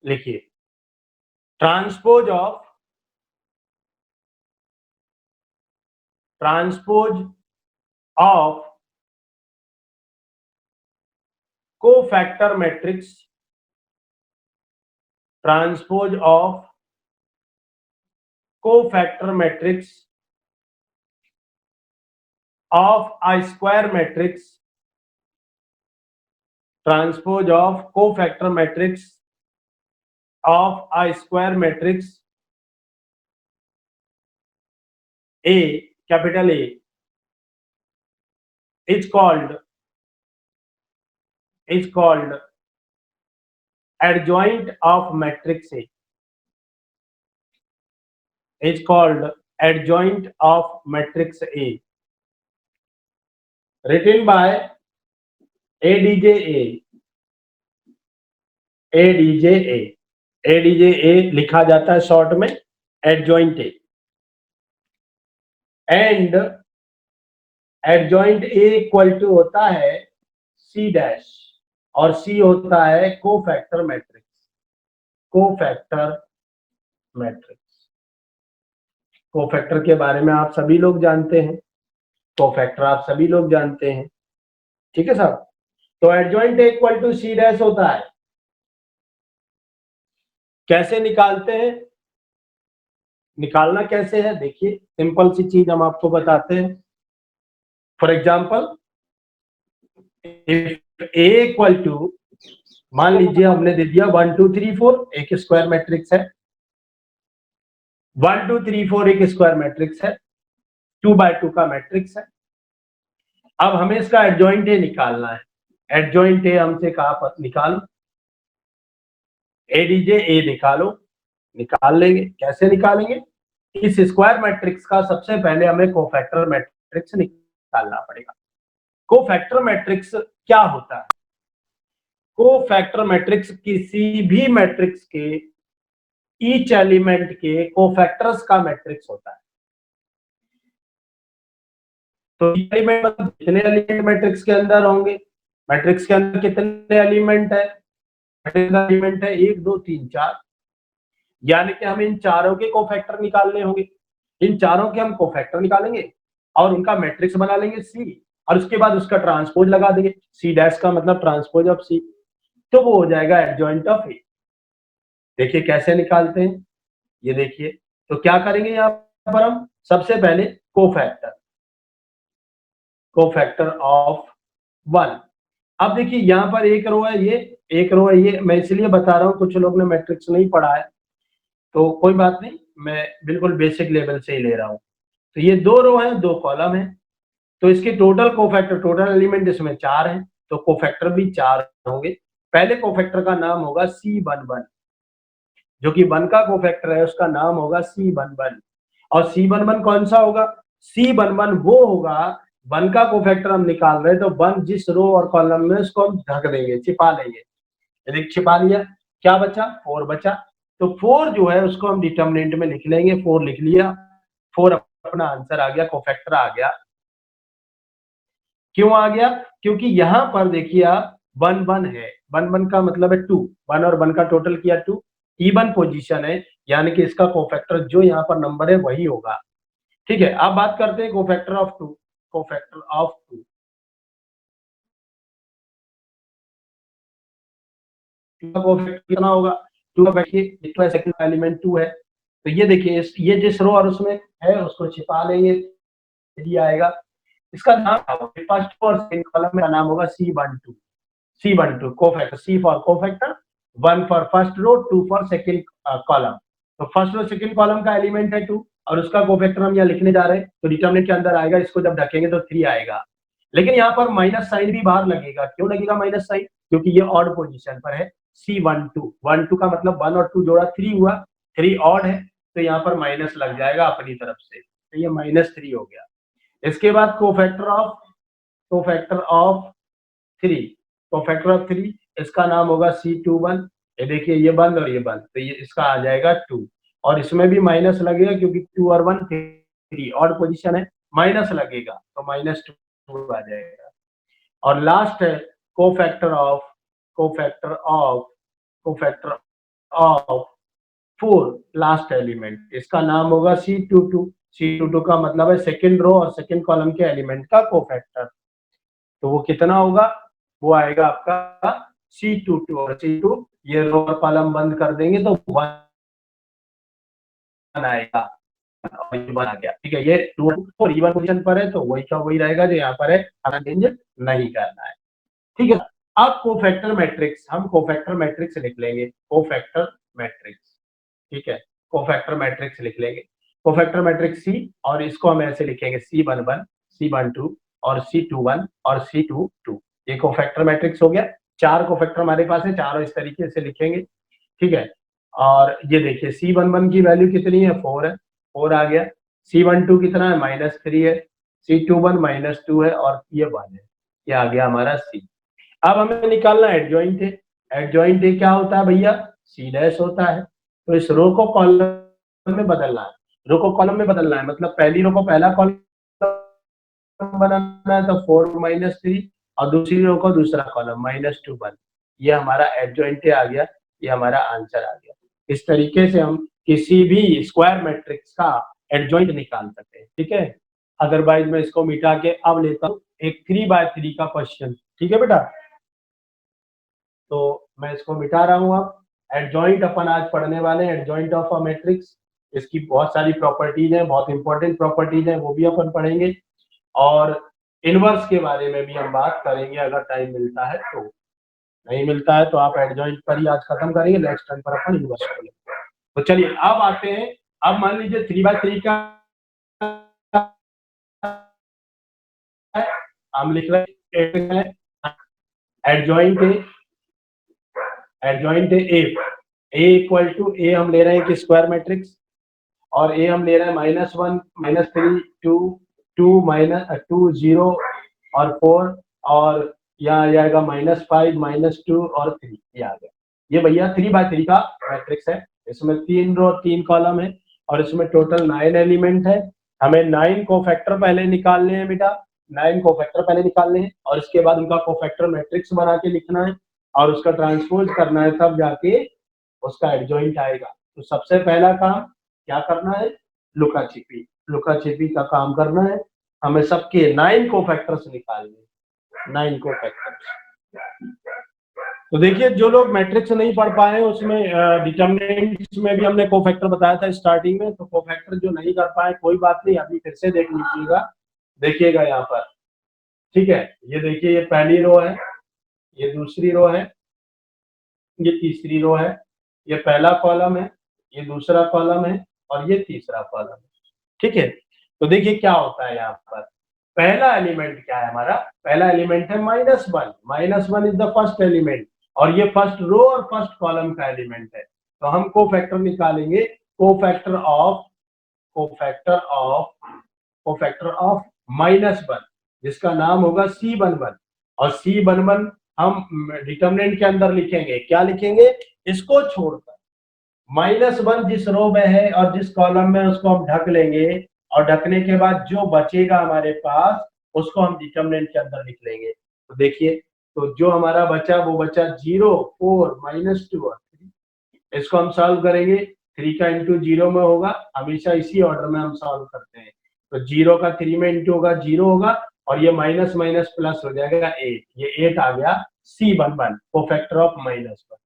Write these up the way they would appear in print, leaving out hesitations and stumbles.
लिखिए transpose of cofactor matrix, transpose of cofactor matrix of a square matrix, transpose of cofactor matrix of a square matrix A, capital A, is called adjoint of matrix A, is called adjoint of matrix A, written by ADJ लिखा जाता है short में adjoint A, and adjoint A equal to होता है C dash, और C होता है cofactor matrix, cofactor के बारे में आप सभी लोग जानते हैं, कोफैक्टर आप सभी लोग जानते हैं, ठीक है साहब। तो adjoint A equal to C dash होता है। कैसे निकालते हैं, निकालना कैसे है, देखिए सिंपल सी चीज हम आपको बताते हैं। For example if A equal to, मान लीजिए हमने दे दिया 1 2 3 4, एक स्क्वायर मैट्रिक्स है, 1 2 3 4 एक स्क्वायर मैट्रिक्स है, 2x2 का मैट्रिक्स है। अब हमें इसका एडजॉइंट A निकालना है। एडजॉइंट A हमसे कहा निकालो, एडीजे A निकालो, निकाल लेंगे। कैसे निकालेंगे, इस स्क्वायर मैट्रिक्स का सबसे पहले हमें कोफैक्टर मैट्रिक्स निकालना पड़ेगा। कोफैक्टर मैट्रिक्स क्या होता है, कोफैक्टर मैट्रिक्स किसी भी मैट्रिक्स के ईच एलिमेंट के कोफैक्टर्स का मैट्रिक्स होता है। तो एलिमेंट मतलब कितने एलिमेंट मैट्रिक्स के अंदर होंगे, मैट्रिक्स के अंदर कितने एलिमेंट है, एलिमेंट है 1 2 3 4, यानी कि हमें इन चारों के कोफैक्टर निकालने होंगे। इन चारों के हम कोफैक्टर निकालेंगे और उनका मैट्रिक्स बना लेंगे C, और उसके बाद उसका ट्रांसपोज लगा देंगे, C डैश का मतलब ट्रांसपोज ऑफ C, तो वो हो जाएगा एडजॉइंट ऑफ A। देखिए कैसे निकालते हैं, ये देखिए। तो क्या करेंगे यहाँ पर हम, सबसे पहले कोफैक्टर ऑफ 1। अब देखिए यहाँ पर एक रो है, ये एक रो है, ये मैं इसलिए बता रहा हूँ, कुछ लोग ने मैट्रिक्स नहीं पढ़ा है तो कोई बात नहीं, मैं बिल्कुल बेसिक लेवल से ही ले रहा हूँ। तो ये 2 रो है, 2 कॉलम है, तो इसके टोटल कोफैक्टर, टोटल एलिमेंट इसमें 4 हैं, तो कोफैक्टर भी 4 होंगे। पहले कोफैक्टर का नाम होगा C11, जो कि 1 का कोफैक्टर है उसका नाम होगा C11, और C11 कौन सा होगा, C11 वो होगा, 1 का कोफैक्टर हम निकाल रहे हैं तो 1 जिस रो और कॉलम में उसको हम ढक देंगे, छिपा लेंगे। यदि छिपा लिया, क्या बचा, 4 बचा, तो 4 जो है उसको हम डिटर्मिनेंट में लिख लेंगे, 4 लिख लिया, 4 अपना आंसर आ गया, कोफैक्टर आ गया। क्यों आ गया, क्योंकि यहां पर देखिए आप 1 1 है, 1 1 का मतलब है 2, 1 और 1 का टोटल किया 2, इवन पोजीशन है, यानी कि इसका कोफैक्टर जो यहाँ पर नंबर है वही होगा। ठीक है, अब बात करते हैं cofactor of 2, cofactor of 2 cofactor कितना होगा, 2 का बैठिए, इसका सेकंड एलिमेंट 2 है, तो ये देखिए ये जिस रो और उसमें है उसको छिपा लेंगे, ये आएगा। इसका नाम फर्स्ट और सेकंड कॉलम का नाम होगा C12 cofactor, C for cofactor, 1 for first row, 2 for second column. तो फर्स्ट रो सेकंड कॉलम का एलिमेंट है 2 और उसका कोफैक्टर हम यहाँ लिखने जा रहे हैं, तो डिटरमिनेंट के अंदर आएगा, इसको जब ढकेंगे तो 3 आएगा। लेकिन यहाँ पर माइनस साइन भी बाहर लगेगा, क्यों लगेगा माइनस साइन, क्योंकि ये ऑड पोजीशन पर है। C12 1 2 का मतलब 1 और 2 जोड़ा 3 हुआ, 3 ऑड है, तो यहाँ पर माइनस लग जाएगा अपनी तरफ से, तो ये -3 हो गया। इसके बाद कोफैक्टर ऑफ 3, कोफैक्टर ऑफ 3 इसका नाम होगा C21, ये देखिए ये बंद और ये बंद, तो ये इसका आ जाएगा 2, और इसमें भी माइनस लगेगा क्योंकि 2 और 1 3 ऑड पोजीशन है, माइनस लगेगा तो -2 आ जाएगा। और लास्ट है कोफैक्टर ऑफ 4 लास्ट एलिमेंट, इसका नाम होगा C22। C22 का मतलब है सेकंड रो और सेकंड कॉलम के एलिमेंट का कोफैक्टर। तो वो कितना होगा, वो आएगा आपका C22 और C2, ये रो और कॉलम बंद कर देंगे तो 1 आएगा और ये 1 आ गया। ठीक है, ये 2 और इवन पोजीशन पर है तो वही का वही रहेगा जो यहाँ पर है, हमें चेंज नहीं करना है। ठीक है, अब कोफैक्टर मैट्रिक्स, हम कोफैक्टर मैट्रिक्स लिख लेंगे, कोफैक्टर मैट्रिक्स। ठीक है, कोफैक्टर मैट्रिक्स लिख लेंगे, कोफैक्टर मैट्रिक्स C, और इसको हम ऐसे लिखेंगे C11, C12 और C21 और C22। ये कोफैक्टर मैट्रिक्स हो गया। 4 कोफैक्टर हमारे पास है, चारों इस तरीके से लिखेंगे। ठीक है, और ये देखिए C11 की वैल्यू कितनी है, 4 है, 4 आ गया। C12 कितना है, -3 है। C21 -2 है और ये 1 है, ये आ गया हमारा C। अब हमें निकालना है एडजॉइंट है। एडजॉइंट है क्या होता है भैया, C डैश होता है। तो इस रो को कॉलम में बदलना है, रो को कॉलम में बदलना है, मतलब पहली रो को पहला कॉलम बनाना है तो 4 - 3, और दूसरी रो को दूसरा कॉलम -2 1। ये हमारा एडजॉइंट आ गया, ये हमारा आंसर आ गया। इस तरीके से हम किसी भी स्क्वायर मैट्रिक्स का एडजॉइंट निकाल सकते हैं। ठीक है, अदरवाइज मैं इसको मिटा के अब लेता हूँ एक 3x3 का क्वेश्चन। ठीक है बेटा, तो मैं इसको मिटा रहा हूँ। अब एडजॉइंट अपन आज पढ़ने वाले हैं, एडजॉइंट ऑफ अ मैट्रिक्स। इसकी बहुत सारी प्रॉपर्टीज हैं, बहुत इंपॉर्टेंट प्रॉपर्टीज हैं, वो भी अपन पढ़ेंगे। और इनवर्स के बारे में भी हम बात करेंगे अगर टाइम मिलता है तो। नहीं मिलता है तो आप एडजॉइंट पर ही आज खत्म करेंगे, नेक्स्ट टाइम पर अपन इनवर्स करेंगे। तो चलिए अब आते हैं, अब मान लीजिए 3x3 का हम लिख रहे हैं एडजॉइंट है, एडजॉइंट है ए इक्वल टू ए हम ले रहे हैं कि स्क्वायर मैट्रिक्स, और ए हम ले रहे हैं -1 -3 2 2 -2 0 और 4, और यहाँ आ जाएगा -5 -2 और 3, ये आ गया। ये भैया 3x3 का मैट्रिक्स है। इसमें 3 रो 3 कॉलम है और इसमें टोटल 9 एलिमेंट है। हमें 9 कोफैक्टर पहले निकालने हैं बेटा, 9 कोफैक्टर पहले निकालने हैं और इसके बाद उनका कोफैक्टर मैट्रिक्स बना के लिखना है और उसका ट्रांसपोज करना है, तब जाके उसका एडजॉइंट आएगा। तो सबसे पहला काम क्या करना है, लुका छिपी, लुका छिपी का काम करना है। हमें सबके 9 कोफैक्टर्स निकालने, 9 कोफैक्टर्स। तो देखिए जो लोग मैट्रिक्स नहीं पढ़ पाए उसमें डिटरमिनेंट्स में भी हमने कोफैक्टर बताया था स्टार्टिंग में, तो कोफैक्टर जो नहीं कर पाए कोई बात नहीं, अभी फिर से देख लीजिएगा, देखिएगा यहाँ पर। ठीक है, ये देखिए, ये पहली रो है, ये दूसरी रो है, ये तीसरी रो है, ये पहला कॉलम है, ये दूसरा कॉलम है और ये तीसरा कॉलम है। ठीक है, तो देखिए क्या होता है यहाँ पर। पहला एलिमेंट क्या है हमारा, पहला एलिमेंट है -1, -1 इज द फर्स्ट एलिमेंट और ये फर्स्ट रो और फर्स्ट कॉलम का एलिमेंट है। तो हम कोफैक्टर निकालेंगे, cofactor of cofactor of cofactor of -1, जिसका नाम होगा C11, और C11 हम डिटरमिनेंट के अंदर लिखेंगे, क्या लिखेंगे, इसको छोड़कर -1 जिस रो में है और जिस कॉलम में उसको हम ढक लेंगे, और ढकने के बाद जो बचेगा हमारे पास उसको हम डिटरमिनेंट के अंदर लिख लेंगे। तो देखिए, तो जो हमारा बचा वो बचा 0 4 -2 और 3। इसको हम सॉल्व करेंगे, 3 का इंटू 0 में होगा, हमेशा इसी ऑर्डर में हम सॉल्व करते हैं। तो 0 का 3 में इंटू होगा 0 होगा, और ये माइनस माइनस प्लस हो जाएगा 8, ये 8 आ गया C11, कोफैक्टर ऑफ -1।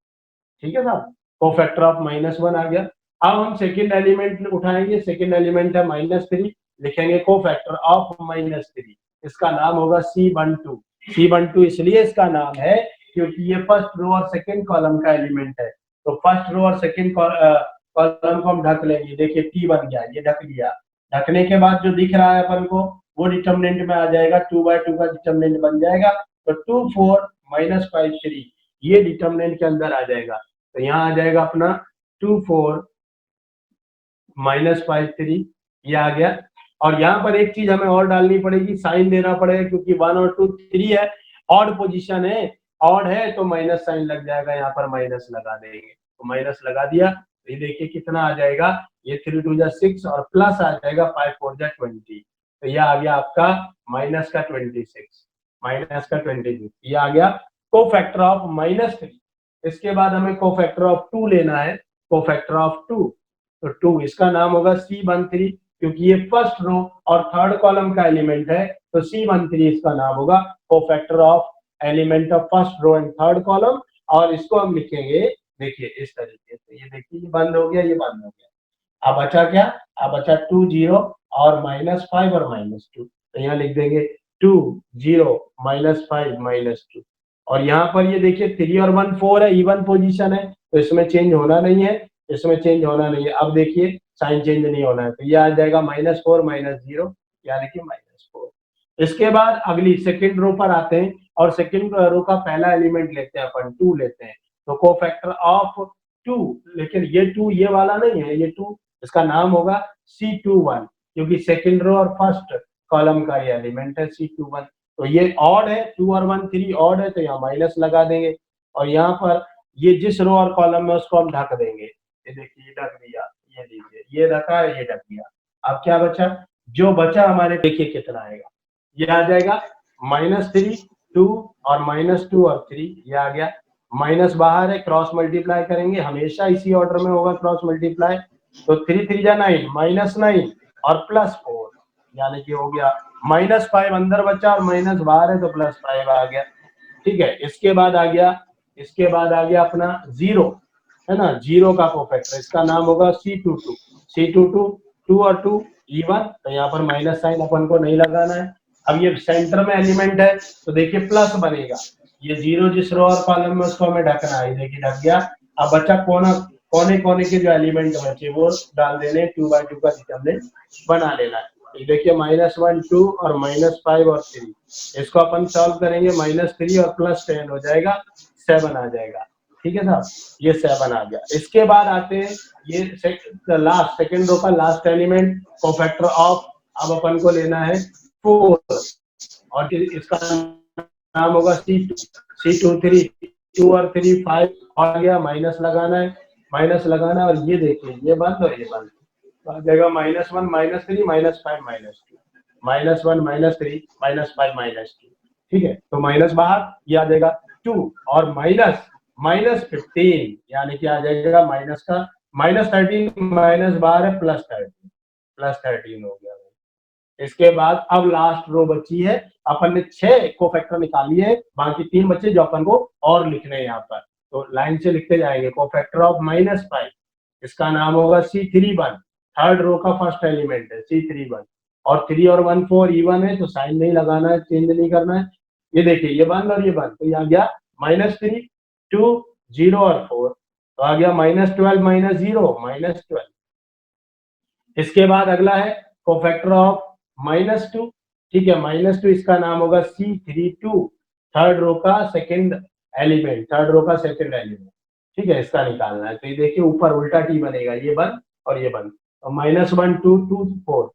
ठीक है साहब, कोफैक्टर ऑफ -1 आ गया। अब हम सेकंड एलिमेंट उठाएंगे, सेकंड एलिमेंट है -3, लिखेंगे कोफैक्टर ऑफ -3, इसका नाम होगा C12। C12 इसलिए इसका नाम है क्योंकि ये फर्स्ट रो और सेकंड कॉलम का एलिमेंट है। तो फर्स्ट रो और सेकंड कॉलम को हम ढक लेंगे, देखिए T बन गया, ये ढक लिया। ढकने के बाद जो दिख रहा है अपन को वो डिटरमिनेंट में आ जाएगा, 2/2 का डिटरमिनेंट बन जाएगा। तो 2 4 -5 3 ये डिटरमिनेंट के अंदर आ जाएगा। तो यहाँ आ जाएगा अपना 2 4 -5 3, ये आ गया। और यहाँ पर एक चीज हमें और डालनी पड़ेगी, साइन देना पड़ेगा, क्योंकि 1 और 2 3 है, ऑड पोजीशन है, ऑड है तो माइनस साइन लग जाएगा, यहाँ पर माइनस लगा देंगे। तो माइनस लगा दिया, तो ये देखिए कितना आ जाएगा, ये 3 2 6 और प्लस आ जाएगा 5 4 20। तो यह आ गया आपका माइनस का 26, माइनस का 26, ये आ गया कोफैक्टर ऑफ -3। इसके बाद हमें कोफैक्टर ऑफ 2 लेना है, कोफैक्टर ऑफ 2, तो 2 इसका नाम होगा C13, क्योंकि ये फर्स्ट रो और थर्ड कॉलम का एलिमेंट है, तो C13 इसका नाम होगा cofactor of element of first row and third column. और इसको हम लिखेंगे, देखिए इस तरीके से, ये देखिए ये बंद हो गया, ये बंद हो गया। अब बचा क्या, अब बचा 2 0 और -5 और -2, तो यहाँ लिख देंगे 2 0 -5 -2। और यहाँ पर ये देखिए 3 और 1 4 है, इवन पोजीशन है, तो इसमें चेंज होना नहीं है, इसमें चेंज होना नहीं है। अब देखिए साइन चेंज नहीं होना है, तो ये आ जाएगा -4 -0, यानी कि -4। इसके बाद अगली सेकंड रो पर आते हैं, और सेकंड रो का पहला एलिमेंट लेते हैं अपन, 2 लेते हैं, तो कोफैक्टर ऑफ 2, लेकिन ये 2 ये वाला नहीं है, ये 2 इसका नाम होगा C21, क्योंकि सेकंड रो और फर्स्ट कॉलम का ये एलिमेंट है C21। तो ये ऑड है, 2 और 1 3 ऑड है, तो यहाँ माइनस लगा देंगे, और यहाँ पर ये जिस रो और कॉलम में उसको हम ढक देंगे। ये देखिए ढक दिया, ये लीजिए, ये ढका है, ये ढक दिया। अब क्या बचा, जो बचा हमारे, देखिए कितना आएगा, ये आ जाएगा -3 2 और -2 और 3, ये आ गया। माइनस बाहर है, क्रॉस मल्टीप्लाई करेंगे, हमेशा इसी ऑर्डर में होगा क्रॉस मल्टीप्लाई, तो 3 3 जा 9 -9 और +4, यानी कि हो गया -5 अंदर बचा और माइनस बाहर है, तो +5 आ गया। ठीक है, इसके बाद आ गया अपना 0, है ना, 0 का कोफैक्टर, इसका नाम होगा C22, C22 2 और 2 इवन, तो यहाँ पर माइनस साइन अपन को नहीं लगाना है। अब ये सेंटर में एलिमेंट है, तो देखिए प्लस बनेगा, ये 0 जिस रो और कॉलम में उसको हमें ढकना है, देखिए ढक गया। अब बचा कोने कोने के जो एलिमेंट बचे वो डाल देने, 2/2 का डिटरमिनेंट बना लेना है। ये देखिए -1 2 और -5 और 3, इसको अपन सॉल्व करेंगे, -3 और +10 हो जाएगा, 7 आ जाएगा। ठीक है साहब, ये 7 आ गया। इसके बाद आते हैं ये लास्ट सेकंड रो का लास्ट एलिमेंट, कोफैक्टर ऑफ, अब अपन को लेना है 4, और इसका नाम होगा C23, 2 और 3 5 आ गया, माइनस लगाना है, और ये देखिए ये बंद और ये बंद, तो आ जाएगा -1 -3 -5 -2, -1 -3 -5 -2। ठीक है, तो माइनस बाहर, ये आ जाएगा 2 और -15, यानी कि आ जाएगा माइनस का -13, माइनस बाहर है, +13 हो गया। इसके बाद अब लास्ट रो बची है, अपन ने 6 कोफैक्टर निकाली है, बाकी 3 बचे जो अपन को और लिखने हैं यहाँ पर, तो लाइन से लिखते जाएंगे। कोफैक्टर ऑफ -5, इसका नाम होगा C31, थर्ड रो का फर्स्ट एलिमेंट है C31, और 3 और 1 4 इवन है, तो साइन नहीं लगाना है, चेंज नहीं करना है। ये देखिए ये बंद और ये बंद, तो यहाँ गया -3 2 0 और 4, तो आ गया -12 -0 -12। इसके बाद अगला है कोफैक्टर ऑफ -2, ठीक है, -2 इसका नाम होगा C32, थर्ड रो का सेकंड एलिमेंट, ठीक है, इसका निकालना है। तो ये देखिए ऊपर उल्टा टी बनेगा, ये बंद और ये बंद, तो -1 2 2 4,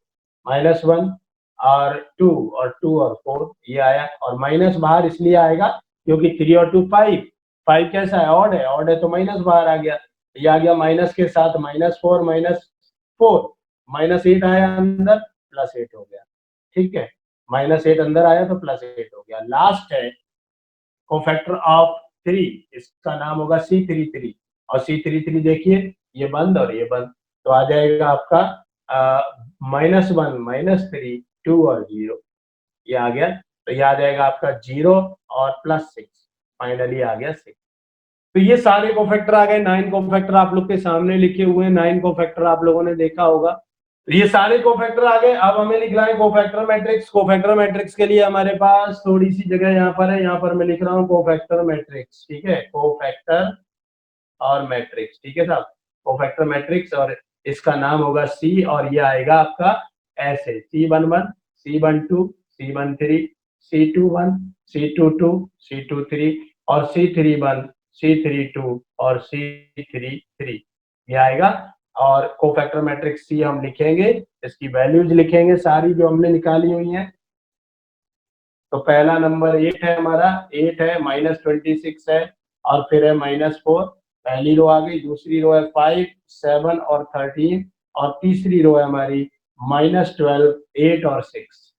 -1 और 2 और 2 और 4, ये आया, और माइनस बाहर इसलिए आएगा क्योंकि 3 और 2 5, 5 कैसा है, ऑड है, तो माइनस बाहर आ गया, ये आ गया माइनस के साथ -4 -4, -8 आया अंदर, +8 हो गया। ठीक है, -8 अंदर आया तो +8 हो गया। लास्ट है कोफैक्टर ऑफ 3, इसका नाम होगा C33, और C33 देखिए ये बंद और ये बंद, तो आ जाएगा आपका -1 -3 2 और 0, ये आ गया, तो ये आ जाएगा आपका 0 और +6, फाइनली आ गया 6। तो ये सारे कोफैक्टर आ गए, 9 कोफैक्टर आप लोग के सामने लिखे हुए हैं, 9 कोफैक्टर आप लोगों ने देखा होगा। तो ये सारे कोफैक्टर आ गए। अब हमें लिखना है कोफैक्टर मैट्रिक्स। कोफैक्टर मैट्रिक्स के लिए हमारे पास थोड़ी सी जगह यहाँ पर है, यहाँ पर मैं लिख रहा हूँ कोफैक्टर मैट्रिक्स, ठीक है, कोफैक्टर और मैट्रिक्स, ठीक है साहब, कोफैक्टर मैट्रिक्स, और इसका नाम होगा C, और ये आएगा आपका ऐसे C11 C12 C13 C21 C22 C23 और C31 C32 और C33, ये आएगा। और कोफैक्टर मैट्रिक्स C हम लिखेंगे, इसकी वैल्यूज लिखेंगे सारी जो हमने निकाली हुई हैं। तो पहला नंबर 8 है हमारा, 8 है, -26 है, और फिर है -4, पहली रो आ गई। दूसरी रो है 5 7 और 13, और तीसरी रो है हमारी -12 8 और 6,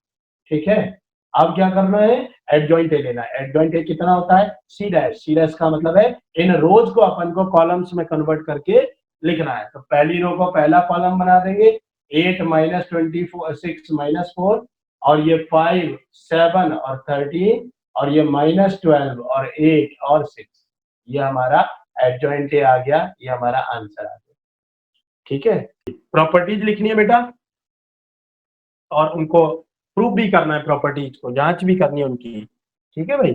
ठीक है। अब क्या करना है, एडजॉइंट ए लेना है। एडजॉइंट ए कितना होता है, सी डैश। सी डैश का मतलब है इन रोज को अपन को कॉलम्स में कन्वर्ट करके लिखना है। तो पहली रो को पहला कॉलम बना देंगे, 8 माइनस 24 6 माइनस 4 और ये 5 7 और 13 और ये माइनस 12 और 8 और 6, ये हमारा एडजॉइंट ए आ गया, ये हमारा आंसर आ गया। ठीक है, प्रॉपर्टीज लिखनी है बेटा और उनको प्रूव भी करना है, प्रॉपर्टीज को जांच भी करनी है उनकी। ठीक है भाई,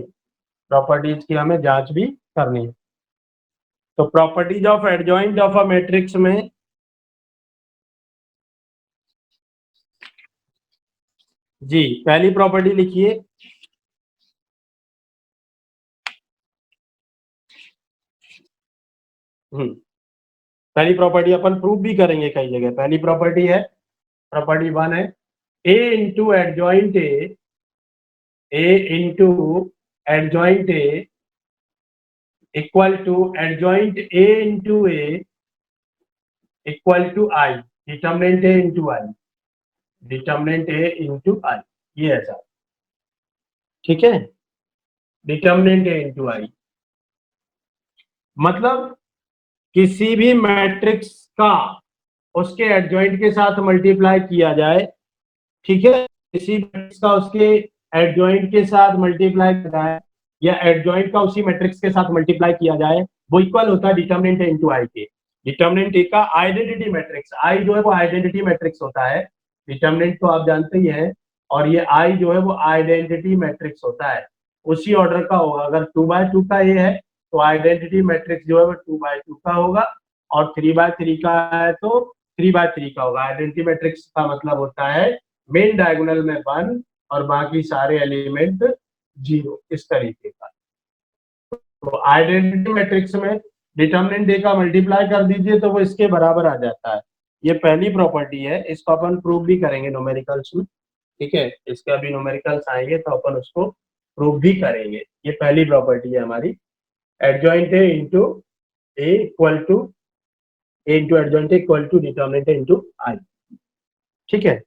प्रॉपर्टीज की हमें जांच भी करनी है। तो properties of adjoint of a matrix में जी पहली प्रॉपर्टी लिखिए, पहली प्रॉपर्टी अपन प्रूव भी करेंगे कई जगह। पहली प्रॉपर्टी है, प्रॉपर्टी 1 है, A into adjoint A into adjoint A equal to adjoint A into A equal to I, determinant A into I, determinant A into I, ये ऐसा। ठीक है, डिटर्मिनेंट ए इंटू आई मतलब किसी भी मैट्रिक्स का उसके एडजॉइंट के साथ मल्टीप्लाई किया जाए। ठीक है, किसी मैट्रिक्स का उसके एडजॉइंट के साथ मल्टीप्लाई किया जाए या एडजॉइंट का उसी मैट्रिक्स के साथ मल्टीप्लाई किया जाए, वो इक्वल होता है डिटर्मिनेंट ए इंटू आई के। डिटर्मिनेंट ए का आइडेंटिटी मैट्रिक्स, आई जो है वो आइडेंटिटी मैट्रिक्स होता है, डिटर्मिनेंट तो आप जानते ही हैं, और ये आई जो है वो आइडेंटिटी मैट्रिक्स होता है। उसी ऑर्डर का होगा, अगर 2x2 का ए है तो आइडेंटिटी मैट्रिक्स जो है वो 2x2 का होगा, और 3x3 का है तो 3x3 का होगा। आइडेंटिटी मैट्रिक्स का मतलब होता है मेन डायगोनल में 1 और बाकी सारे एलिमेंट 0, इस तरीके का। तो आइडेंटिटी मैट्रिक्स में डिटर्मिनेंट ए का मल्टीप्लाई कर दीजिए तो वो इसके बराबर आ जाता है। ये पहली प्रॉपर्टी है, इसको अपन प्रूव भी करेंगे न्यूमेरिकल्स में। ठीक है, इसके अभी न्यूमेरिकल्स आएंगे तो अपन उसको प्रूव भी करेंगे। ये पहली प्रॉपर्टी है हमारी, adjoint A into A equal to A into adjoint A equal to determinant A into I. ठीक है,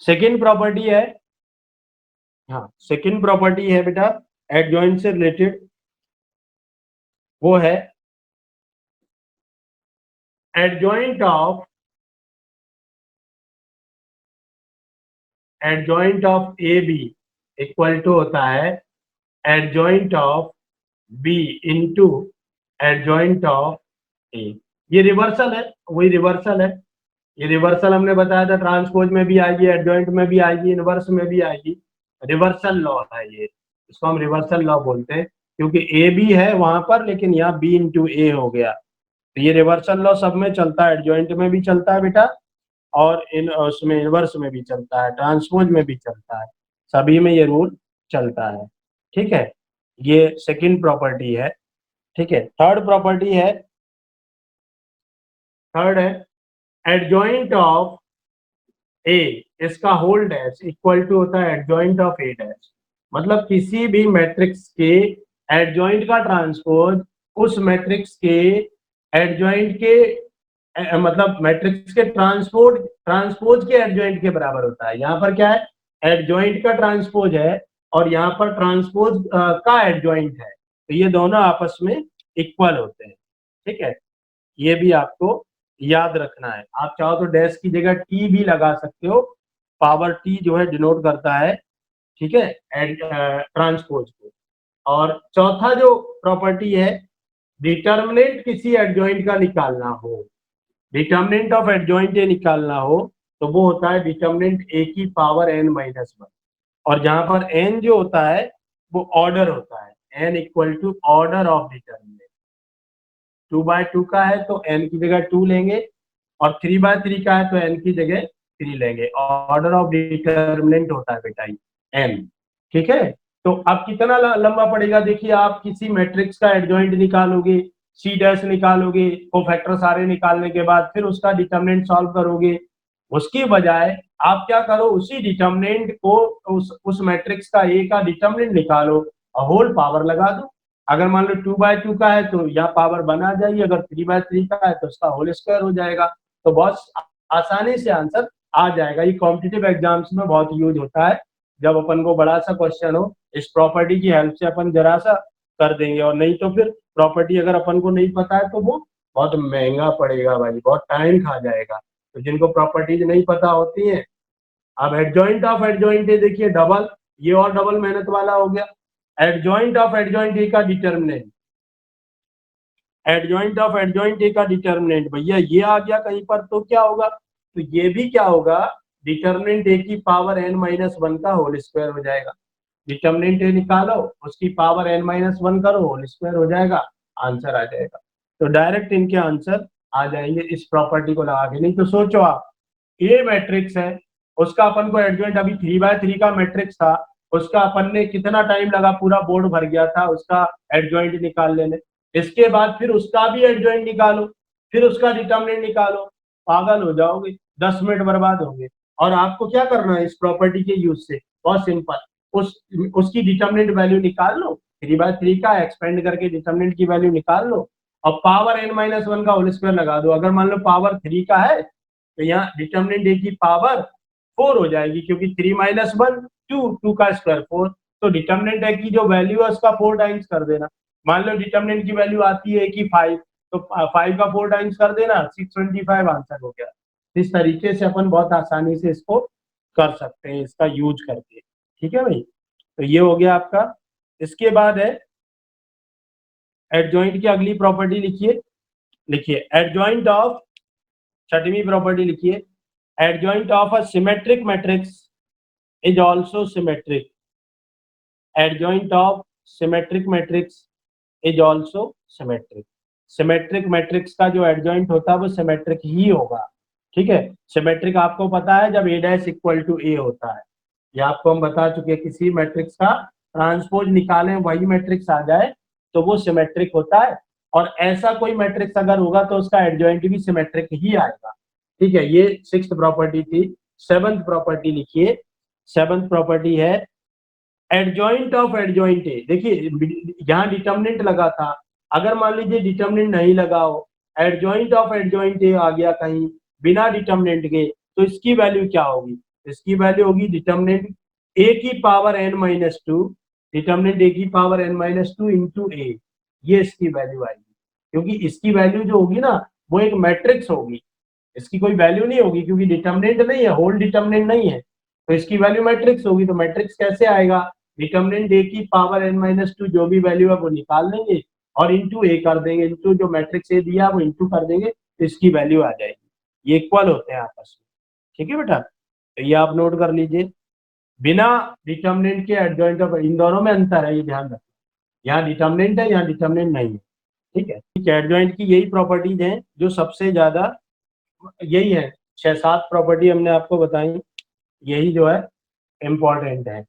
सेकेंड प्रॉपर्टी है, हाँ सेकेंड प्रॉपर्टी है बेटा एडजॉइंट से रिलेटेड, वो है adjoint of A B equal to होता है adjoint of B into adjoint of A. ये रिवर्सल है, वही रिवर्सल है। ये रिवर्सल हमने बताया था, ट्रांसपोज में भी आएगी, एडजॉइंट में भी आएगी, इनवर्स में भी आएगी। रिवर्सल लॉ है ये, इसको हम रिवर्सल लॉ बोलते हैं, क्योंकि ए बी है वहां पर लेकिन यहाँ बी इंटू ए हो गया। तो ये रिवर्सल लॉ सब में चलता है, एडजॉइंट में भी चलता है बेटा, और इन उसमें इनवर्स में भी चलता है, ट्रांसपोज में भी चलता है, सभी में ये रूल चलता है। ठीक है, ये सेकंड प्रॉपर्टी है। ठीक है, थर्ड प्रॉपर्टी है, थर्ड है एडजॉइंट ऑफ ए, इसका होल डैश इक्वल टू होता है एडजॉइंट ऑफ ए डैश। मतलब किसी भी मैट्रिक्स के एडजॉइंट का ट्रांसपोज उस मैट्रिक्स के एडजॉइंट के मतलब मैट्रिक्स के ट्रांसपोज के एडजॉइंट के बराबर होता है। यहाँ पर क्या है, एडजॉइंट का ट्रांसपोज है और यहाँ पर ट्रांसपोज का एडजॉइंट है, तो ये दोनों आपस में इक्वल होते हैं। ठीक है, ये भी आपको याद रखना है। आप चाहो तो डैश की जगह टी भी लगा सकते हो, पावर टी जो है डिनोट करता है, ठीक है, ट्रांसपोज को। और चौथा जो प्रॉपर्टी है, डिटर्मिनेंट किसी एडजॉइंट का निकालना हो, डिटर्मिनेंट ऑफ एडजॉइंट ए निकालना हो, तो वो होता है डिटर्मिनेंट ए की पावर n माइनस 1। और जहां पर n जो होता है वो ऑर्डर होता है, n equal to order of determinant. 2x2 का है तो n की जगह 2 लेंगे, और 3x3 का है तो n की जगह 3 लेंगे। ऑर्डर ऑफ डिटर्मिनेंट होता है बेटा n। ठीक है, तो अब कितना लंबा पड़ेगा, देखिए आप किसी मैट्रिक्स का एडजॉइंट निकालोगे, सी डैश निकालोगे, कोफैक्टर सारे निकालने के बाद फिर उसका डिटर्मिनेंट सॉल्व करोगे। उसकी बजाय आप क्या करो, उसी डिटर्मिनेंट को उस मैट्रिक्स का ए का डिटर्मिनेंट निकालो और होल पावर लगा दो। अगर मान लो 2x2 का है तो यहाँ पावर बना जाएगी, अगर 3x3 का है तो उसका होल स्क्वायर हो जाएगा। तो बहुत आसानी से आंसर आ जाएगा। ये कॉम्पिटिटिव एग्जाम्स में बहुत यूज होता है, जब अपन को बड़ा सा क्वेश्चन हो इस प्रॉपर्टी की हेल्प से अपन जरा सा कर देंगे, और नहीं तो फिर प्रॉपर्टी अगर अपन को नहीं पता है तो वो बहुत महंगा पड़ेगा भाई, बहुत टाइम खा जाएगा। तो जिनको प्रॉपर्टीज नहीं पता होती है, अब एडजॉइंट ऑफ एडजॉइंट ए देखिए डबल, ये और डबल मेहनत वाला हो गया। एडजॉइंट ऑफ एडजॉइंट ए का determinant, adjoint of adjoint A का डिटर्मिनेंट भैया ये आ गया कहीं पर, तो क्या होगा, तो ये भी क्या होगा, डिटर्मिनेंट ए की पावर n माइनस वन का होल स्क्वायर हो जाएगा। डिटर्मिनेंट ए निकालो, उसकी पावर n माइनस वन करो, होल स्क्वायर हो जाएगा, आंसर आ जाएगा। तो डायरेक्ट इनके आंसर आ जाएंगे इस प्रॉपर्टी को लगा के। नहीं तो सोचो आप, ए मैट्रिक्स है, उसका अपन को एडजॉइंट अभी 3x3 का मैट्रिक्स था, उसका अपन ने कितना टाइम लगा, पूरा बोर्ड भर गया था उसका एडजॉइंट निकाल लेने। इसके बाद फिर उसका भी एडजॉइंट निकालो, फिर उसका डिटर्मिनेंट निकालो, पागल हो जाओगे, 10 मिनट बर्बाद होंगे। और आपको क्या करना है इस प्रॉपर्टी के यूज से, बहुत सिंपल, उस उसकी डिटर्मिनेंट वैल्यू निकाल लो, 3x3 का एक्सपेंड करके डिटर्मिनेंट की वैल्यू निकाल लो, और पावर n माइनस वन का होल स्क्वायर लगा दो। अगर मान लो पावर 3 का है तो यहाँ डिटर्मिनेंट ए की पावर 4 हो जाएगी, क्योंकि 3 माइनस वन 2 का स्क्वायर 4, तो डिटर्मिनेंट ए की जो वैल्यू है उसका 4 टाइम्स कर देना। मान लो डिटर्मिनेंट की वैल्यू आती है कि 5, तो 5 का 4 टाइम्स कर देना, 625 आंसर हो गया। इस तरीके से अपन बहुत आसानी से इसको कर सकते हैं, इसका यूज करके। ठीक है भाई, तो ये हो गया आपका। इसके बाद है एडजॉइंट की अगली प्रॉपर्टी, लिखिए, लिखिए एडजॉइंट ऑफ, छठवीं प्रॉपर्टी लिखिए, adjoint of a symmetric matrix is also symmetric. Adjoint of symmetric matrix is also symmetric. Symmetric matrix का जो एडजॉइंट होता है वो सिमेट्रिक ही होगा। ठीक है, सिमेट्रिक आपको पता है जब a dash equal to a होता है, ये आपको हम बता चुके हैं, किसी मैट्रिक्स का ट्रांसपोज निकालें वही मैट्रिक्स आ जाए तो वो सिमेट्रिक होता है, और ऐसा कोई मैट्रिक्स अगर होगा तो उसका एडजॉइंट भी सिमेट्रिक ही आएगा। ठीक है, ये 6th प्रॉपर्टी थी। 7th प्रॉपर्टी लिखिए, 7th प्रॉपर्टी है एडजॉइंट ऑफ एडजॉइंट ए। देखिए यहाँ डिटर्मिनेंट लगा था, अगर मान लीजिए डिटर्मिनेंट नहीं लगा हो, एडजॉइंट ऑफ एडजॉइंट ए आ गया कहीं बिना डिटर्मिनेंट के, तो इसकी वैल्यू क्या होगी, इसकी वैल्यू होगी डिटर्मिनेंट ए की power n minus two, determinant A की power n minus two into A, ये इसकी वैल्यू आएगी। क्योंकि इसकी वैल्यू जो होगी ना वो एक मैट्रिक्स होगी, इसकी कोई वैल्यू नहीं होगी, क्योंकि डिटर्मिनेंट नहीं है, होल डिटर्मिनेंट नहीं है, तो इसकी वैल्यू मैट्रिक्स होगी। तो मैट्रिक्स कैसे आएगा, डिटर्मिनेंट ए की पावर n माइनस टू जो भी वैल्यू है वो निकाल लेंगे और इंटू ए कर देंगे, इंटू जो मैट्रिक्स ए दिया वो इंटू कर देंगे, तो इसकी वैल्यू आ जाएगी। ये इक्वल होते हैं आपस में। ठीक है बेटा, तो ये आप नोट कर लीजिए, बिना डिटर्मिनेंट के एडजॉइंट ऑफ, इन दोनों में अंतर है, ये ध्यान रखना, यहाँ डिटर्मिनेंट है यहाँ डिटर्मिनेंट नहीं है। ठीक है, एडजॉइंट की यही प्रॉपर्टीज हैं जो सबसे ज्यादा, यही है 6-7 प्रॉपर्टी हमने आपको बताई, यही जो है इम्पोर्टेंट है।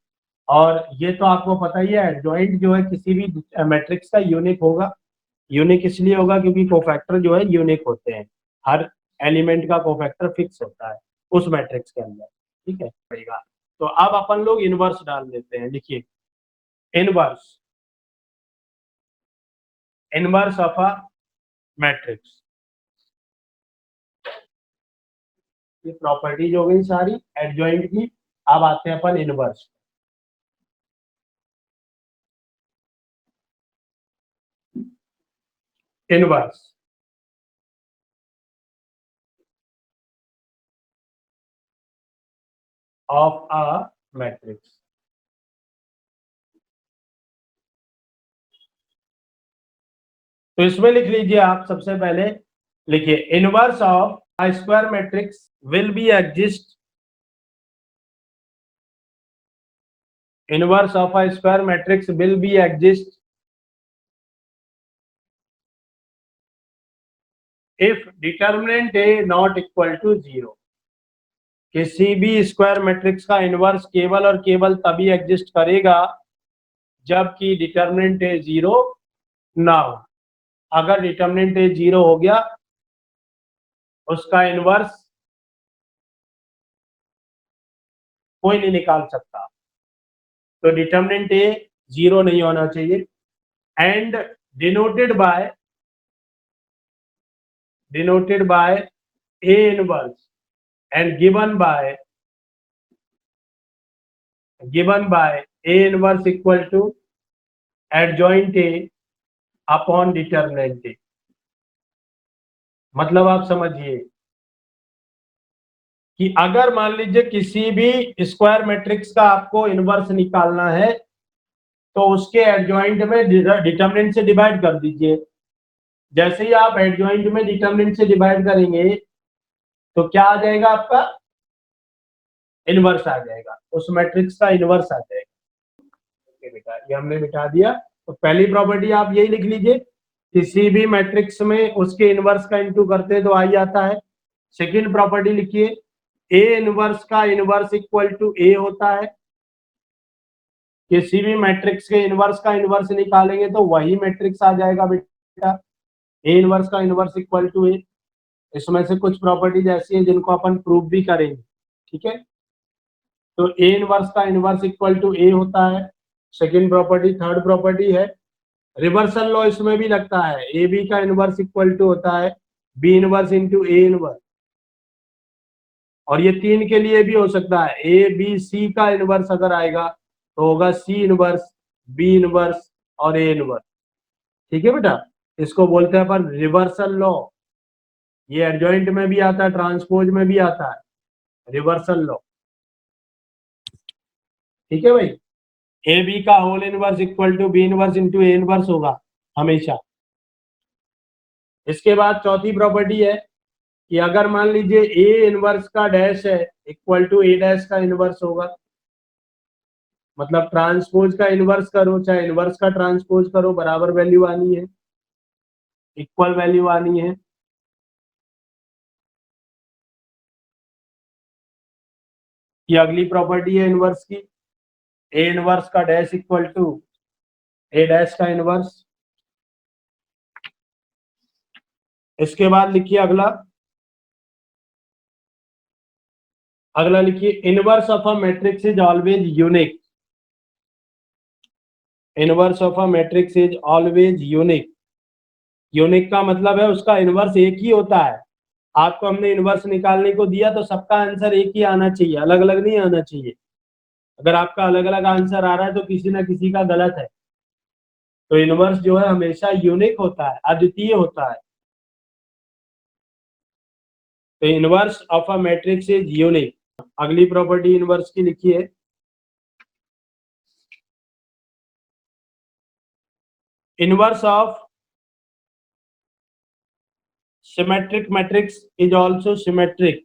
और ये तो आपको पता ही है, एडजॉइंट जो है किसी भी मैट्रिक्स का यूनिक होगा। यूनिक इसलिए होगा क्योंकि कोफैक्टर जो है यूनिक होते हैं, हर एलिमेंट का कोफैक्टर फिक्स होता है उस मैट्रिक्स के अंदर। ठीक है पड़ेगा, तो अब अपन लोग इनवर्स डाल देते हैं। लिखिए inverse, inverse of a matrix, ये प्रॉपर्टीज हो गई सारी एडजॉइंट की। अब आते हैं अपन inverse, inverse of a matrix. तो इसमें लिख लीजिए आप, सबसे पहले लिखिए inverse of a square matrix will be exist, inverse of a square matrix will be exist if determinant A not equal to 0। किसी भी स्क्वायर मैट्रिक्स का इनवर्स केवल और केवल तभी एग्जिस्ट करेगा जबकि डिटर्मिनेंट ए 0 ना हो। अगर डिटर्मिनेंट ए 0 हो गया उसका इनवर्स कोई नहीं निकाल सकता। तो डिटर्मिनेंट ए 0 नहीं होना चाहिए, and denoted by A inverse and given by given by A inverse equal to adjoint A upon determinant A. मतलब आप समझिए कि अगर मान लीजिए किसी भी स्क्वायर मैट्रिक्स का आपको इनवर्स निकालना है तो उसके एडजॉइंट में डिटरमिनेंट से डिवाइड कर दीजिए। जैसे ही आप एडजॉइंट में डिटरमिनेंट से डिवाइड करेंगे तो क्या आ जाएगा, आपका इनवर्स आ जाएगा, उस मैट्रिक्स का इनवर्स आ जाएगा। ओके बेटा, ये हमने मिटा दिया। तो पहली प्रॉपर्टी आप यही लिख लीजिए, किसी भी मैट्रिक्स में उसके इनवर्स का इंटू करते हैं तो आई आता है। सेकंड प्रॉपर्टी लिखिए, ए इनवर्स का इनवर्स इक्वल टू ए होता है। किसी भी मैट्रिक्स के इनवर्स का इनवर्स निकालेंगे तो वही मैट्रिक्स आ जाएगा बेटा, ए इनवर्स का इनवर्स इक्वल टू ए। इसमें से कुछ प्रॉपर्टीज ऐसी हैं जिनको अपन प्रूव भी करेंगे, ठीक है। तो ए इनवर्स का इनवर्स इक्वल टू ए होता है, सेकंड प्रॉपर्टी। थर्ड प्रॉपर्टी है रिवर्सल लॉ, इसमें भी लगता है, ए बी का इनवर्स इक्वल टू होता है B inverse into A inverse. और ये तीन के लिए भी हो सकता है, ए बी सी का इनवर्स अगर आएगा तो होगा सी इनवर्स, बी इनवर्स और ए इनवर्स, ठीक है बेटा। इसको बोलते हैं अपन रिवर्सल लॉ। ये एडजॉइंट में भी आता है, ट्रांसपोज में भी आता है, रिवर्सल लॉ, ठीक है भाई। ए बी का whole inverse equal to B inverse into A inverse होगा हमेशा। इसके बाद चौथी प्रॉपर्टी है कि अगर मान लीजिए ए इनवर्स का डैश है इक्वल टू ए डैश का इनवर्स होगा। मतलब ट्रांसपोज का इनवर्स करो चाहे इनवर्स का ट्रांसपोज करो, बराबर वैल्यू आनी है, इक्वल वैल्यू आनी है। ये अगली प्रॉपर्टी है इनवर्स की, ए इनवर्स का dash equal to A dash का इनवर्स। इसके बाद लिखिए अगला, अगला लिखिए inverse of a matrix is always unique. Inverse of a matrix is always unique. Unique का मतलब है उसका इनवर्स एक ही होता है। आपको हमने इनवर्स निकालने को दिया तो सबका आंसर एक ही आना चाहिए, अलग अलग नहीं आना चाहिए। अगर आपका अलग अलग आंसर आ रहा है तो किसी ना किसी का गलत है। तो इनवर्स जो है हमेशा यूनिक होता है, अद्वितीय होता है। तो inverse of a matrix is unique. अगली प्रॉपर्टी इनवर्स की लिखिए, inverse of symmetric matrix is also symmetric.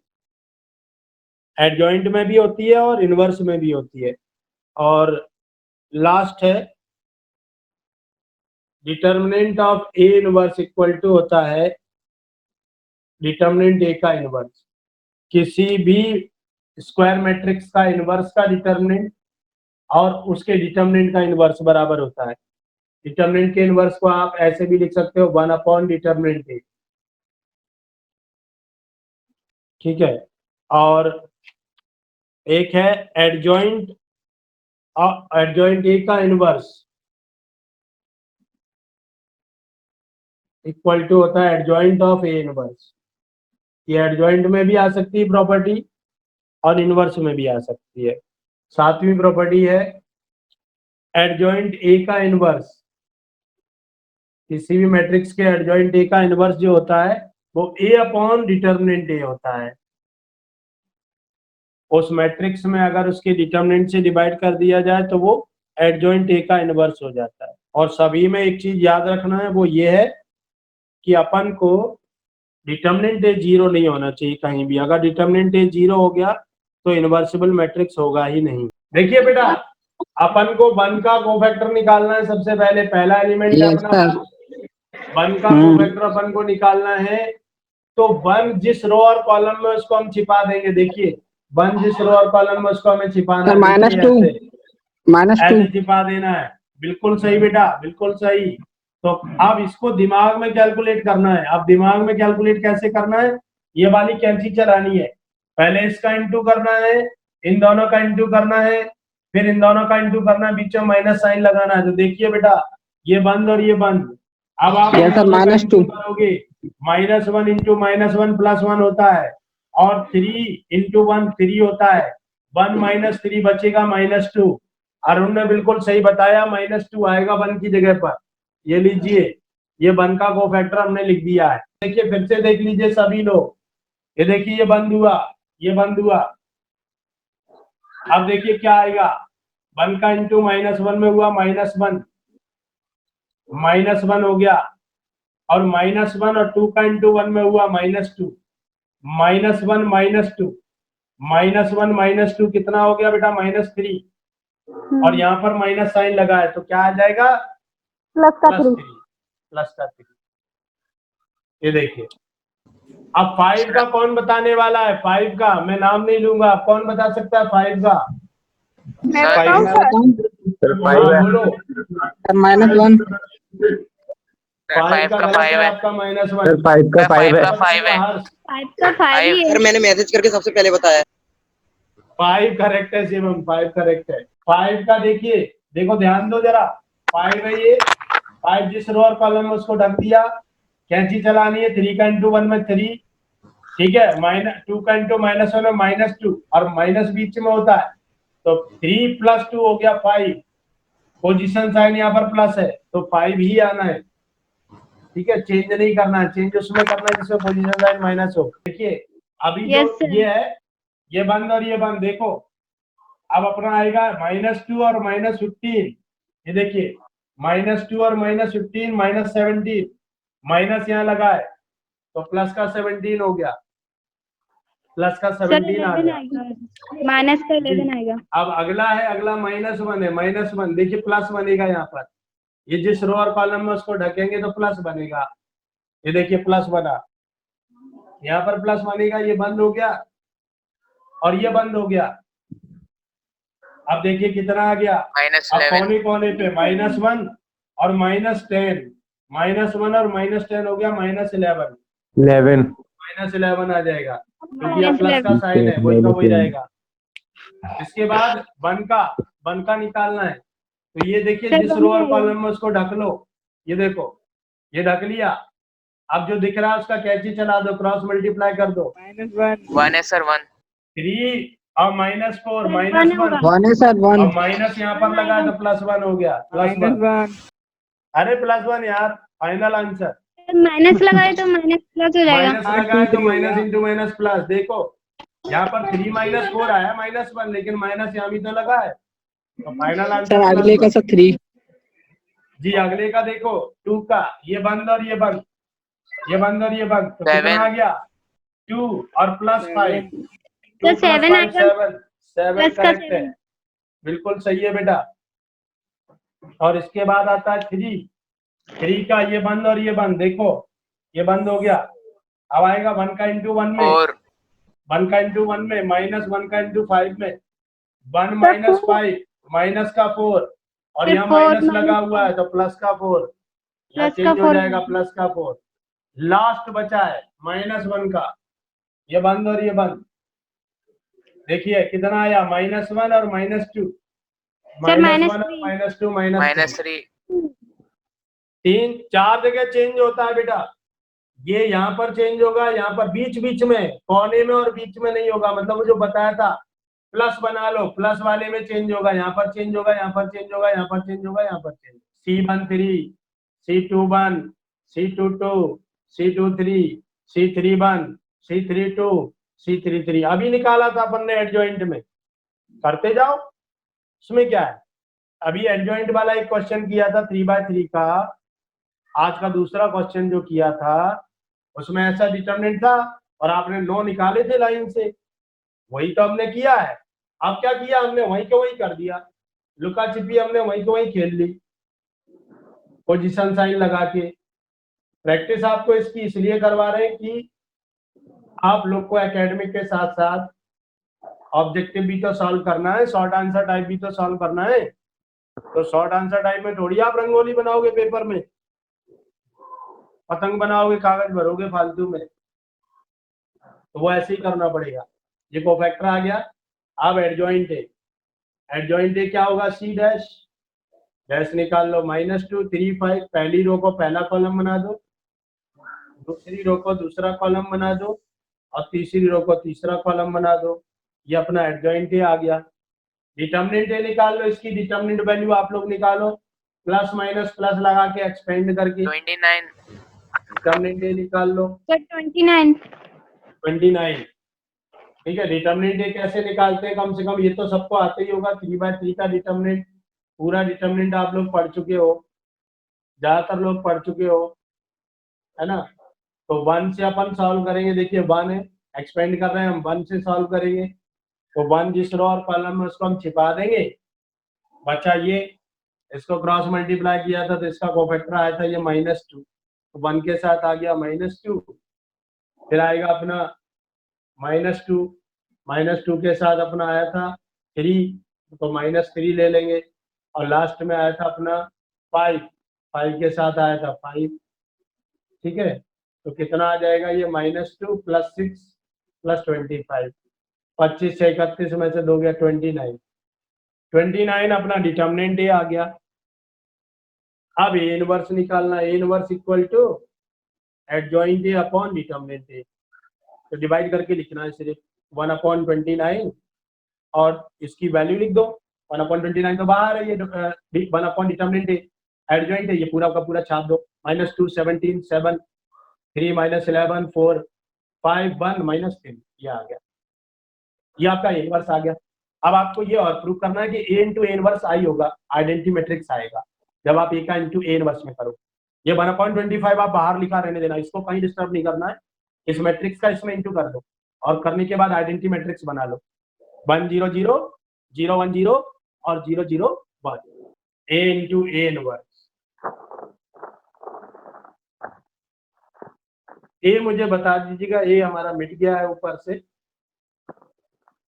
Adjoint में भी होती है और इनवर्स में भी होती है। और लास्ट है determinant of A inverse equal to होता है डिटर्मिनेंट ए का इनवर्स। किसी भी स्क्वायर मैट्रिक्स का इनवर्स का डिटर्मिनेंट और उसके डिटर्मिनेंट का इनवर्स बराबर होता है। डिटर्मिनेंट के इनवर्स को आप ऐसे भी लिख सकते हो 1 अपॉन डिटर्मिनेंट ए, ठीक है। और एक है एडजॉइंट, एडजॉइंट ए का इनवर्स इक्वल टू होता है एडजॉइंट ऑफ ए इनवर्स। ये एडजॉइंट में भी आ सकती है प्रॉपर्टी और इनवर्स में भी आ सकती है। सातवीं प्रॉपर्टी है एडजॉइंट ए का इनवर्स। किसी भी मैट्रिक्स के एडजॉइंट ए का इनवर्स जो होता है वो ए अपॉन डिटर्मिनेंट ए होता है। उस मैट्रिक्स में अगर उसके डिटर्मिनेंट से डिवाइड कर दिया जाए तो वो एडजॉइंट ए का इनवर्स हो जाता है। और सभी में एक चीज याद रखना है, वो ये है कि अपन को डिटर्मिनेंट ए जीरो नहीं होना चाहिए कहीं भी। अगर डिटर्मिनेंट ए जीरो हो गया तो इनवर्सिबल मैट्रिक्स होगा ही नहीं। देखिए बेटा, अपन को 1 का कोफैक्टर निकालना है। सबसे पहले पहला एलिमेंट अपना 1 का कोफैक्टर अपन को निकालना है। तो 1 जिस रो और कॉलम में उसको हम छिपा देंगे। देखिए 1 जिस रो और कॉलम में उसको हमें छिपाना है, ऐसे छिपा देना है। बिल्कुल सही बेटा, बिल्कुल सही। तो अब इसको दिमाग में कैलकुलेट करना है। अब दिमाग में कैलकुलेट कैसे करना है, ये वाली कैंची चलानी है। पहले इसका इंटू करना है, इन दोनों का इंटू करना है, फिर इन दोनों का इंटू करना है, बीच में माइनस साइन लगाना है। तो देखिए बेटा, ये बंद और ये बंद। अब आप -2 करोगे, -1 इंटू -1 +1 होता है, और 3 इंटू 1 3 होता है, 1 माइनस 3 बचेगा -2। अरुण ने बिल्कुल सही बताया, -2 आएगा 1 की जगह पर। ये लीजिए, ये 1 का कोफैक्टर हमने लिख दिया है। देखिए फिर से देख लीजिए सभी लोग, ये देखिए ये बंद हुआ, ये बंद हुआ। अब देखिए क्या आएगा, 1 का इंटू -1 में हुआ -1, -1 हो गया, और -1 और 2 का इंटू 1 में हुआ -2, -1 -2, -1 -2 कितना हो गया बेटा, -3, और यहाँ पर माइनस साइन लगा है तो क्या आ जाएगा, +3, +3। ये देखिए, अब 5 का कौन बताने वाला है, 5 का मैं नाम नहीं लूंगा, कौन बता सकता है 5 का? मैं बताऊं सर? हाँ बोलो। -1। 5 का गलत है आपका, -1। 5 का 5 है। 5 का 5 ही है। सर मैंने मैसेज करके सबसे पहले बताया। 5 करेक्ट है शिवम, 5 करेक्ट है। 5 का देखिए, देखो ध्यान दो जरा, 5 है ये, 5 जिस रो और कॉलम में उसको ढक दिया, कैंची चलानी है, 3 का इंटू 1 में 3, ठीक है, -2 का इंटू -1 में -2, और माइनस बीच में होता है तो 3 + 2 हो गया 5, पोजीशन साइन यहाँ पर प्लस है तो 5 ही आना है, ठीक है, चेंज नहीं करना है, चेंज उसमें करना है जिसमें पोजीशन साइन माइनस हो। देखिए अभी जो ये है, ये बंद और ये बंद, देखो अब अपना आएगा -2 और -15, ये देखिए -2 और -15 -17, माइनस यहाँ लगा है तो प्लस का 17 हो गया, प्लस का 17 आ गया, माइनस का 11 आएगा। अब अगला है, अगला -1 है, -1 देखिए प्लस बनेगा यहाँ पर, ये जिस रो और कॉलम में उसको ढकेंगे तो प्लस बनेगा, ये देखिए प्लस बना, यहाँ पर प्लस बनेगा, ये बंद हो गया और ये बंद हो गया। अब देखिए कितना आ गया, अब कोने कोने पे -1 और -10, -1 और -10 हो गया -11, -11 आ जाएगा क्योंकि यहाँ प्लस का साइन है, वही का वही रहेगा। इसके बाद 1 का निकालना है, तो ये देखिए जिस रो और कॉलम में उसको ढक लो, ये देखो ये ढक लिया, अब जो दिख रहा है उसका कैंची चला दो, क्रॉस मल्टीप्लाई कर दो, -1 है सर, 1 3 और -4 -1 1 है सर, 1। और माइनस यहाँ पर लगा तो +1 हो गया, +1। अरे +1 यार, फाइनल आंसर। माइनस लगाए तो माइनस प्लस हो जाएगा, माइनस लगाए तो माइनस इंटू माइनस प्लस, देखो यहाँ पर 3 - 4 आया -1, लेकिन माइनस यहाँ भी तो लगा है, तो फाइनल आंसर सर अगले का सर 3। जी अगले का देखो 2 का, ये बंद और ये बंद, ये बंद और ये बंद, तो कितना आ गया 2 और +5, तो 7 आएगा, 7 करेक्ट है, बिल्कुल सही है बेटा। और इसके बाद आता है 3 का, ये बंद और ये बंद, देखो ये बंद हो गया, अब आएगा 1 का इंटू 1 में, 1 का इंटू 1 में, -1 का इंटू 5 में, 1 - 5 माइनस का 4, और यहाँ माइनस लगा हुआ है तो प्लस का 4, यहाँ चेंज हो जाएगा प्लस का 4। लास्ट बचा है -1 का, ये बंद और ये बंद, देखिए कितना आया, -1 और -2, -1 और -2 -3, 4 जगह चेंज होता है बेटा, ये यहाँ पर चेंज होगा, यहाँ पर बीच बीच में, कोने में और बीच में नहीं होगा, मतलब वो जो बताया था प्लस बना लो, प्लस वाले में चेंज होगा, यहाँ पर चेंज होगा, यहाँ पर चेंज होगा, यहाँ पर चेंज होगा, यहाँ पर change, C13 C21 C22 C23 C31 C32 C33, अभी निकाला था अपन ने एडजॉइंट में, करते जाओ, उसमें क्या है। अभी एडजॉइंट वाला एक क्वेश्चन किया था 3/3 का, आज का दूसरा क्वेश्चन जो किया था उसमें ऐसा डिटरमिनेंट था और आपने 9 निकाले थे लाइन से, वही तो हमने किया है। अब क्या किया हमने, वही को वही कर दिया, लुका छिपी हमने वही को वही खेल ली, पोजीशन साइन लगा के। प्रैक्टिस आपको इसकी इसलिए करवा रहे हैं कि आप लोग को एकेडमिक के साथ साथ ऑब्जेक्टिव भी तो सॉल्व करना है, शॉर्ट आंसर टाइप भी तो सॉल्व करना है, तो शॉर्ट आंसर टाइप में थोड़ी आप रंगोली बनाओगे पेपर में, पतंग बनाओगे, कागज भरोगे फालतू में, तो वो ऐसे ही करना पड़ेगा। ये कोफैक्टर आ गया, अब एडजॉइंट है, एडजॉइंट है क्या होगा, C डैश निकाल लो, -2 3 5, पहली रो को पहला कॉलम बना दो, दूसरी रो को दूसरा कॉलम बना दो, और तीसरी रो को तीसरा कॉलम बना दो, ये अपना एडजॉइंट ए आ गया। डिटर्मिनेंट ए निकाल लो, इसकी डिटर्मिनेंट वैल्यू आप लोग निकालो, प्लस माइनस प्लस लगा के एक्सपेंड करके 29 डिटर्मिनेंट ए निकाल लो। सर 29 29 ठीक है। डिटर्मिनेंट ए कैसे निकालते हैं, कम से कम ये तो सबको आते ही होगा। 3/3 का डिटर्मिनेंट, पूरा डिटर्मिनेंट आप लोग पढ़ चुके हो, ज्यादातर लोग पढ़ चुके हो, है ना। तो 1 से अपन सॉल्व करेंगे। देखिए 1 है, एक्सपेंड कर रहे हैं हम, 1 से सॉल्व करेंगे तो 1 जिस रो और कॉलम में उसको हम छिपा देंगे, बचा ये। इसको क्रॉस मल्टीप्लाई किया था तो इसका कोफैक्टर आया था ये -2, तो 1 के साथ आ गया -2। फिर आएगा अपना -2 के साथ अपना आया था 3, तो -3 ले लेंगे। और लास्ट में आया था अपना 5 के साथ आया था 5, ठीक है। तो कितना आ जाएगा ये -2 + 6 + 25, 25 से 31 में से 2 गया 29 अपना डिटर्मिनेंट ए आ गया। अब ए इनवर्स निकालना, A inverse equal to adjoint A upon determinant A. तो डिवाइड करके लिखना है सिर्फ 1/29 और इसकी वैल्यू लिख दो। 1/29 तो बाहर है, ये 1 डिटर्मिनेंट ए, एडजॉइंट है, ये पूरा का पूरा छाप दो। -2 17 7 3 -11 4 5 1 -3, ये आ गया, ये आपका इनवर्स आ गया। अब आपको ये और प्रूव करना है कि ए इंटू ए इनवर्स आई होगा, आइडेंटिटी मैट्रिक्स आएगा जब आप ए का इंटू ए इनवर्स में करो। ये 1/25 आप बाहर लिखा रहने देना, इसको कहीं डिस्टर्ब नहीं करना है। इस मैट्रिक्स का इसमें इंटू कर दो और करने के बाद आइडेंटिटी मैट्रिक्स बना लो। 1 0 0 0 1 0 और 0 0 1, ए इंटू ए इनवर्स। ए मुझे बता दीजिएगा, ए हमारा मिट गया है ऊपर से,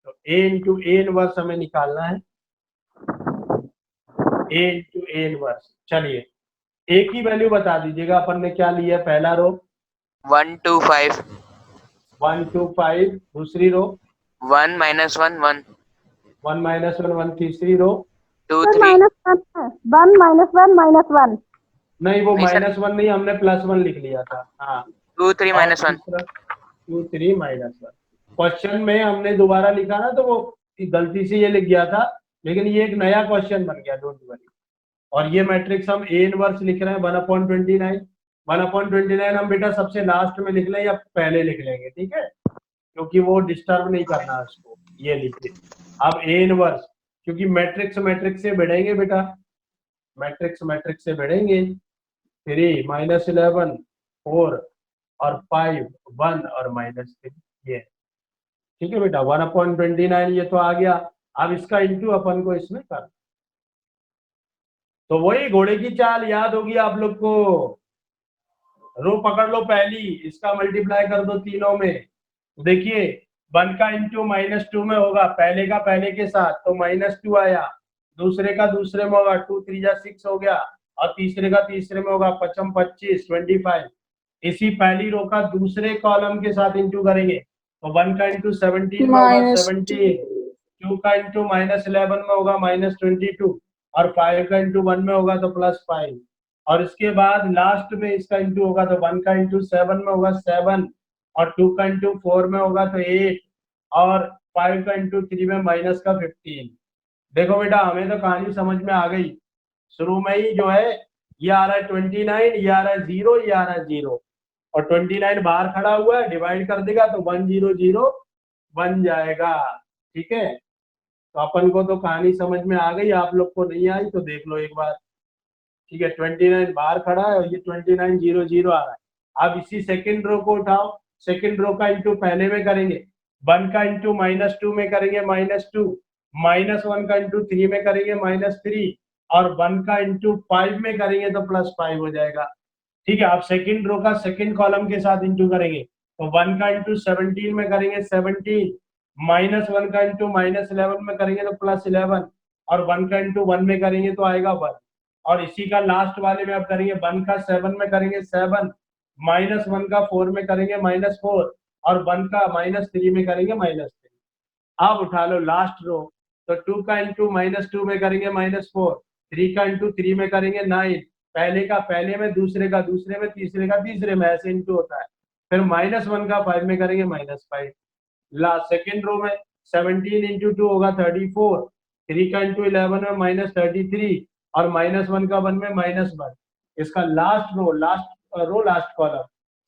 तो ए इंटू ए इनवर्स हमें निकालना है। ए इंटू ए इनवर्स, चलिए ए की वैल्यू बता दीजिएगा, अपन ने क्या लिया, पहला रो 125 125, दूसरी रो 1 -1 1 1 -1 1, तीसरी रो 2 3 1 -1 नहीं, वो नहीं सर। -1 नहीं, हमने +1 लिख लिया था। हाँ 2 3 -1 2 3 -1। क्वेश्चन में हमने दोबारा लिखा ना तो वो गलती से ये लिख गया था, लेकिन ये एक नया क्वेश्चन बन गया, डोंट वरी। और ये मैट्रिक्स हम ए इनवर्स लिख रहे हैं 1/29। 1/29 हम बेटा सबसे लास्ट में लिख लें या पहले लिख लेंगे, ठीक है, क्योंकि वो डिस्टर्ब नहीं करना उसको, ये लिखिए। अब ए इनवर्स, क्योंकि मैट्रिक्स से बढ़ेंगे बेटा, मैट्रिक्स से बढ़ेंगे। 3 -11 4 और 5 1 और -3, ये ठीक है बेटा। 1/29 ये तो आ गया। अब इसका इंटू अपन को इसमें कर, तो वही घोड़े की चाल याद होगी आप लोग को। रो पकड़ लो पहली, इसका मल्टीप्लाई कर दो तीनों में। देखिए 1 का इंटू -2 में होगा, पहले का पहले के साथ, तो -2 आया। दूसरे का दूसरे में होगा, 2 3 6 हो गया, और तीसरे का तीसरे में होगा 5 25 25। इसी पहली रो का दूसरे कॉलम के साथ इंटू करेंगे, तो 1 का इंटू 17 में होगा 17, 2 का इंटू -11 में होगा -22, और 5 का इंटू 1 में होगा तो +5, और इसके बाद लास्ट में इसका इंटू होगा तो 1 का इंटू 7 में होगा 7, और 2 का इंटू 4 में होगा तो 8, और 5 का इंटू 3 में -15। देखो बेटा हमें तो कहानी समझ में आ गई। शुरू में ही जो है ये आ रहा है 29, ये आ रहा है 0, ये आ रहा है 0, और 29 बाहर खड़ा हुआ है, डिवाइड कर देगा तो 1 0 0 बन जाएगा, ठीक है। तो अपन को तो कहानी समझ में आ गई, आप लोग को नहीं आई तो देख लो एक बार, ठीक है। 29 बाहर खड़ा है और ये 29 0 0 आ रहा है। अब इसी सेकंड रो को उठाओ, सेकंड रो का इंटू पहले में करेंगे, 1 का इंटू -2 में करेंगे -2, -1 का इंटू 3 में करेंगे -3, और 1 का इंटू 5 में करेंगे तो +5 हो जाएगा, ठीक है। आप सेकंड रो का सेकंड कॉलम के साथ इंटू करेंगे, तो 1 का इंटू 17 में करेंगे 17, -1 का इंटू -11 में करेंगे तो +11, और 1 का इंटू 1 में करेंगे तो आएगा 1, और इसी का लास्ट वाले में आप करेंगे 1 का 7 में करेंगे 7, -1 का 4 में करेंगे -4, और 1 का -3 में करेंगे -3। अब उठा लो लास्ट रो, तो 2 का इंटू -2 में करेंगे -4, 3 का इंटू 3 में करेंगे 9, पहले का पहले में, दूसरे का दूसरे में, तीसरे का तीसरे में, ऐसे इंटू होता है। फिर -1 का 5 में करेंगे -5। ला सेकेंड रो में, 17 इंटू 2 होगा 34, 3 का इंटू 11 में माइनस 33 और -1 का 1 में -1। इसका लास्ट लास्ट कॉलम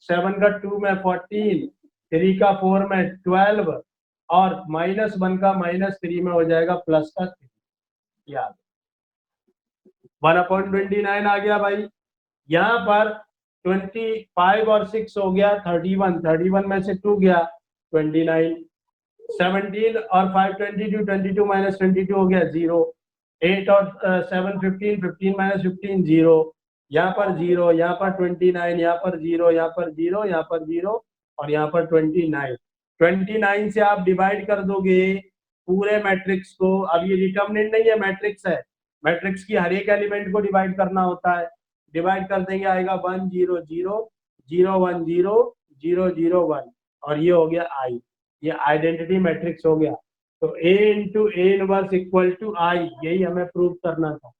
7 का 2 में 14, 3 का 4 में 12 और -1 का -3 में हो जाएगा प्लस का 3। याद 1/29 आ गया भाई। यहाँ पर 25 और 6 हो गया 31 में से 2 गया 29, 17 और 5 22, 22 माइनस 22 हो गया 0, 8 और 7 15, 15 माइनस 15 0, यहाँ पर 0, यहाँ पर 29, यहाँ पर 0, यहाँ पर 0, यहाँ पर 0 और यहाँ पर 29। 29 से आप डिवाइड कर दोगे पूरे मैट्रिक्स को। अब ये डिटर्मिनेंट नहीं है, मैट्रिक्स है, मैट्रिक्स की हर एक एलिमेंट को डिवाइड करना होता है। डिवाइड कर देंगे आएगा 1 0 0 0 1 0 0 0 1 और ये हो गया आई, ये आइडेंटिटी मैट्रिक्स हो गया। तो A into A inverse equal to I, यही हमें प्रूव करना था।